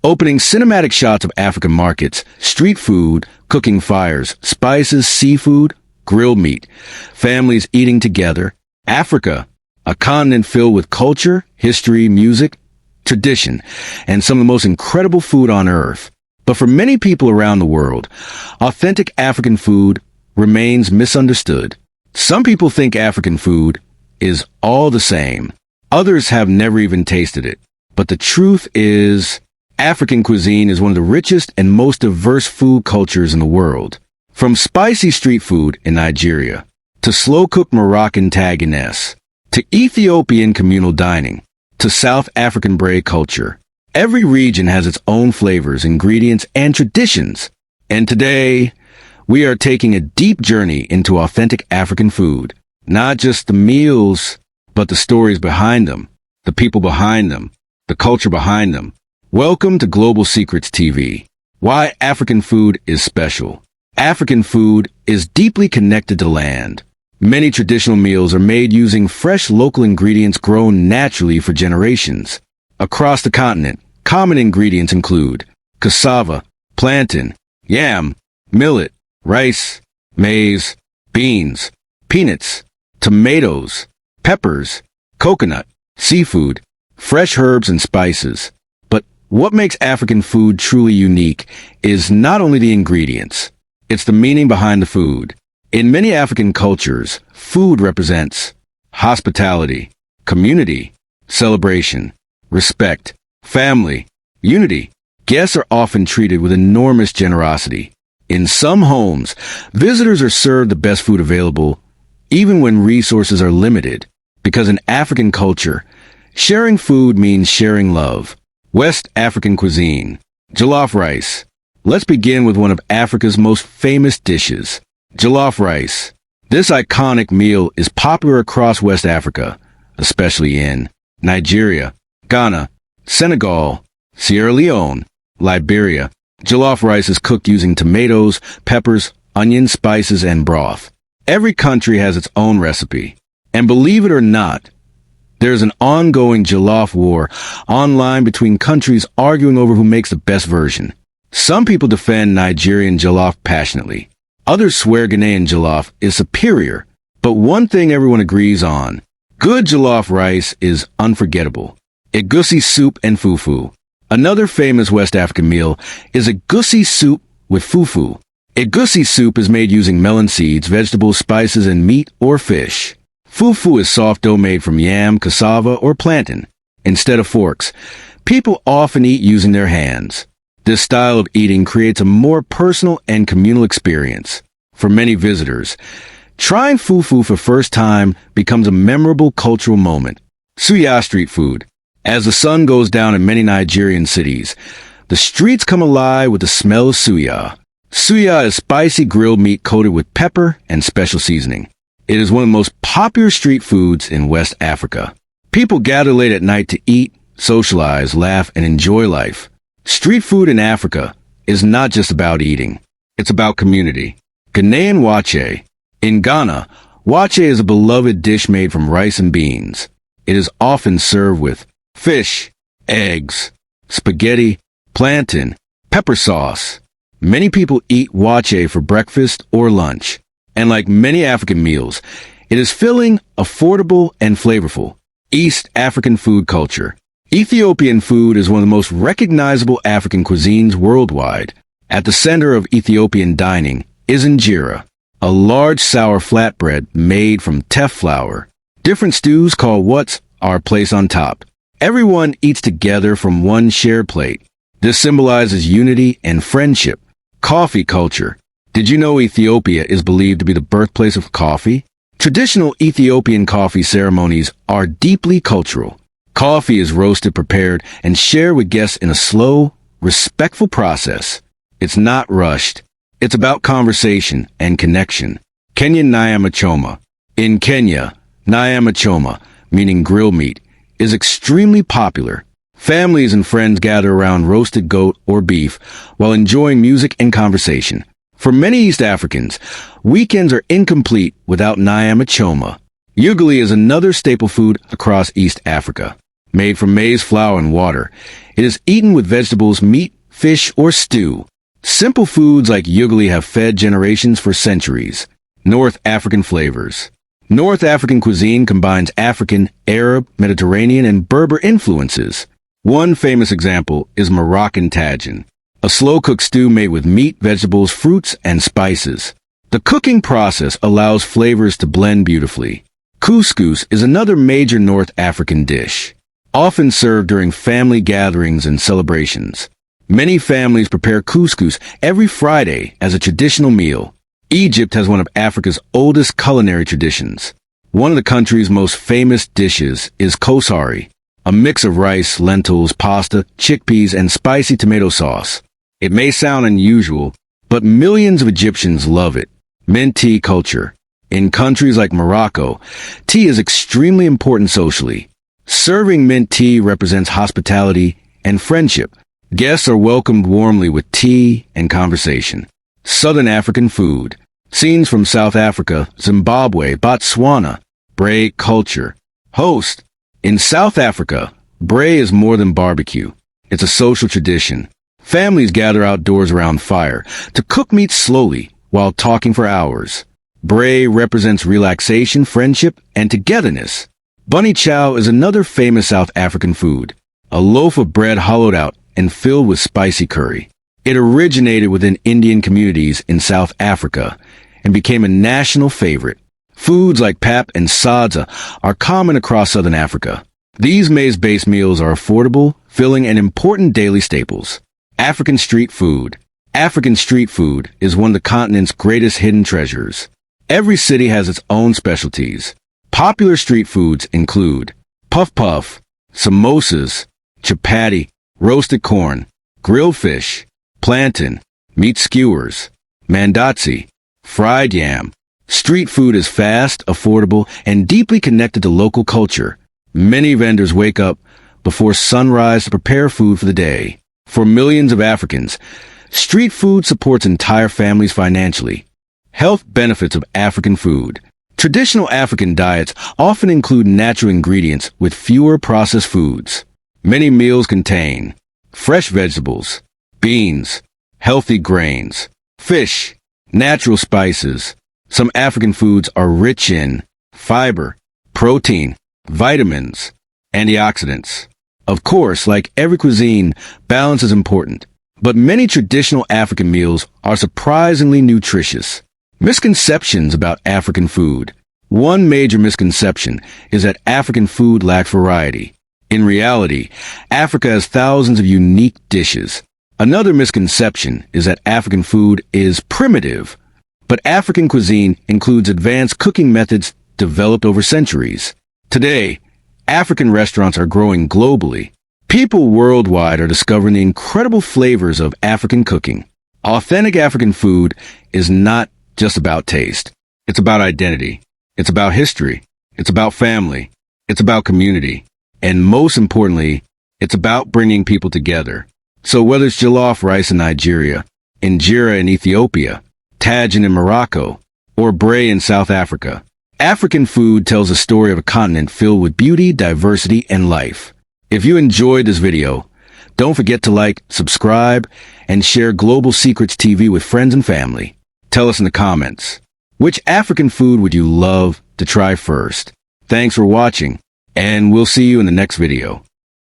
opening cinematic shots of African markets, street food, cooking fires, spices, seafood, grilled meat, families eating together. Africa, a continent filled with culture, history, music, tradition, and some of the most incredible food on earth. But for many people around the world, authentic African food remains misunderstood. Some people think African food is all the same. Others have never even tasted it. But the truth is, African cuisine is one of the richest and most diverse food cultures in the world. From spicy street food in Nigeria, to slow-cooked Moroccan Tagine, to Ethiopian communal dining, to South African Braai culture. Every region has its own flavors, ingredients, and traditions. And today, we are taking a deep journey into authentic African food. Not just the meals, but the stories behind them, the people behind them, the culture behind them. Welcome to Global Secrets TV. Why African food is special. African food is deeply connected to land. Many traditional meals are made using fresh local ingredients grown naturally for generations. Across the continent, common ingredients include cassava, plantain, yam, millet, rice, maize, beans, peanuts, tomatoes, peppers, coconut, seafood, fresh herbs and spices. But what makes African food truly unique is not only the ingredients, it's the meaning behind the food. In many African cultures, food represents hospitality, community, celebration, respect, family, unity. Guests are often treated with enormous generosity. In some homes, visitors are served the best food available, even when resources are limited, because in African culture, sharing food means sharing love. West African cuisine. Jollof rice. Let's begin with one of Africa's most famous dishes, jollof rice. This iconic meal is popular across West Africa, especially in Nigeria, Ghana, Senegal, Sierra Leone, Liberia. Jollof rice is cooked using tomatoes, peppers, onions, spices, and broth. Every country has its own recipe. And believe it or not, there's an ongoing jollof war online between countries arguing over who makes the best version. Some people defend Nigerian jollof passionately. Others swear Ghanaian jollof is superior. But one thing everyone agrees on, good jollof rice is unforgettable. Egusi soup and fufu. Another famous West African meal is egusi soup with fufu. Egusi soup is made using melon seeds, vegetables, spices, and meat or fish. Fufu is soft dough made from yam, cassava, or plantain. Instead of forks, people often eat using their hands. This style of eating creates a more personal and communal experience. For many visitors, trying fufu for first time becomes a memorable cultural moment. Suya street food. As the sun goes down in many Nigerian cities, the streets come alive with the smell of suya. Suya is spicy grilled meat coated with pepper and special seasoning. It is one of the most popular street foods in West Africa. People gather late at night to eat, socialize, laugh, and enjoy life. Street food in Africa is not just about eating. It's about community. Ghanaian wache. In Ghana, wache is a beloved dish made from rice and beans. It is often served with fish, eggs, spaghetti, plantain, pepper sauce. Many people eat wache for breakfast or lunch. And like many African meals, it is filling, affordable, and flavorful. East African food culture. Ethiopian food is one of the most recognizable African cuisines worldwide. At the center of Ethiopian dining is Injera, a large sour flatbread made from teff flour. Different stews called wats are placed on top. Everyone eats together from one shared plate. This symbolizes unity and friendship. Coffee culture. Did you know Ethiopia is believed to be the birthplace of coffee? Traditional Ethiopian coffee ceremonies are deeply cultural. Coffee is roasted, prepared, and shared with guests in a slow, respectful process. It's not rushed. It's about conversation and connection. Kenyan nyama choma. In Kenya, nyama choma, meaning grilled meat, is extremely popular. Families and friends gather around roasted goat or beef while enjoying music and conversation. For many East Africans, weekends are incomplete without nyama choma. Ugali is another staple food across East Africa. made from maize flour and water. It is eaten with vegetables, meat, fish, or stew. Simple foods like ugali have fed generations for centuries. North African flavors. North African cuisine combines African, Arab, Mediterranean, and Berber influences. One famous example is Moroccan Tagine, a slow-cooked stew made with meat, vegetables, fruits, and spices. The cooking process allows flavors to blend beautifully. Couscous is another major North African dish, often served during family gatherings and celebrations. Many families prepare couscous every Friday as a traditional meal. Egypt has one of Africa's oldest culinary traditions. One of the country's most famous dishes is kosari, a mix of rice, lentils, pasta, chickpeas, and spicy tomato sauce. It may sound unusual, but millions of Egyptians love it. Mint tea culture. In countries like Morocco, tea is extremely important socially. Serving mint tea represents hospitality and friendship. Guests are welcomed warmly with tea and conversation. Southern African food. Scenes from South Africa, Zimbabwe, Botswana. Braai culture. Host. In South Africa, braai is more than barbecue. It's a social tradition. Families gather outdoors around fire to cook meat slowly while talking for hours. Braai represents relaxation, friendship, and togetherness. Bunny chow is another famous South African food. A loaf of bread hollowed out and filled with spicy curry. It originated within Indian communities in South Africa and became a national favorite. Foods like pap and sadza are common across Southern Africa. These maize-based meals are affordable, filling, and important daily staples. African street food. African street food is one of the continent's greatest hidden treasures. Every city has its own specialties. Popular street foods include puff-puff, samosas, chapati, roasted corn, grilled fish, plantain, meat skewers, mandatsi, fried yam. Street food is fast, affordable, and deeply connected to local culture. Many vendors wake up before sunrise to prepare food for the day. For millions of Africans, street food supports entire families financially. Health benefits of African food. Traditional African diets often include natural ingredients with fewer processed foods. Many meals contain fresh vegetables, beans, healthy grains, fish, natural spices. Some African foods are rich in fiber, protein, vitamins, antioxidants. Of course, like every cuisine, balance is important, but many traditional African meals are surprisingly nutritious. Misconceptions about African food. One major misconception is that African food lacks variety. In reality, Africa has thousands of unique dishes. Another misconception is that African food is primitive, but African cuisine includes advanced cooking methods developed over centuries. Today, African restaurants are growing globally. People worldwide are discovering the incredible flavors of African cooking. Authentic African food is not just about taste. It's about identity. It's about history. It's about family. It's about community. And most importantly, it's about bringing people together. So whether it's jollof rice in Nigeria, Injera in Ethiopia, Tagine in Morocco, or braai in South Africa, African food tells a story of a continent filled with beauty, diversity, and life. If you enjoyed this video, don't forget to like, subscribe, and share Global Secrets TV with friends and family. Tell us in the comments, which African food would you love to try first? Thanks for watching, and we'll see you in the next video.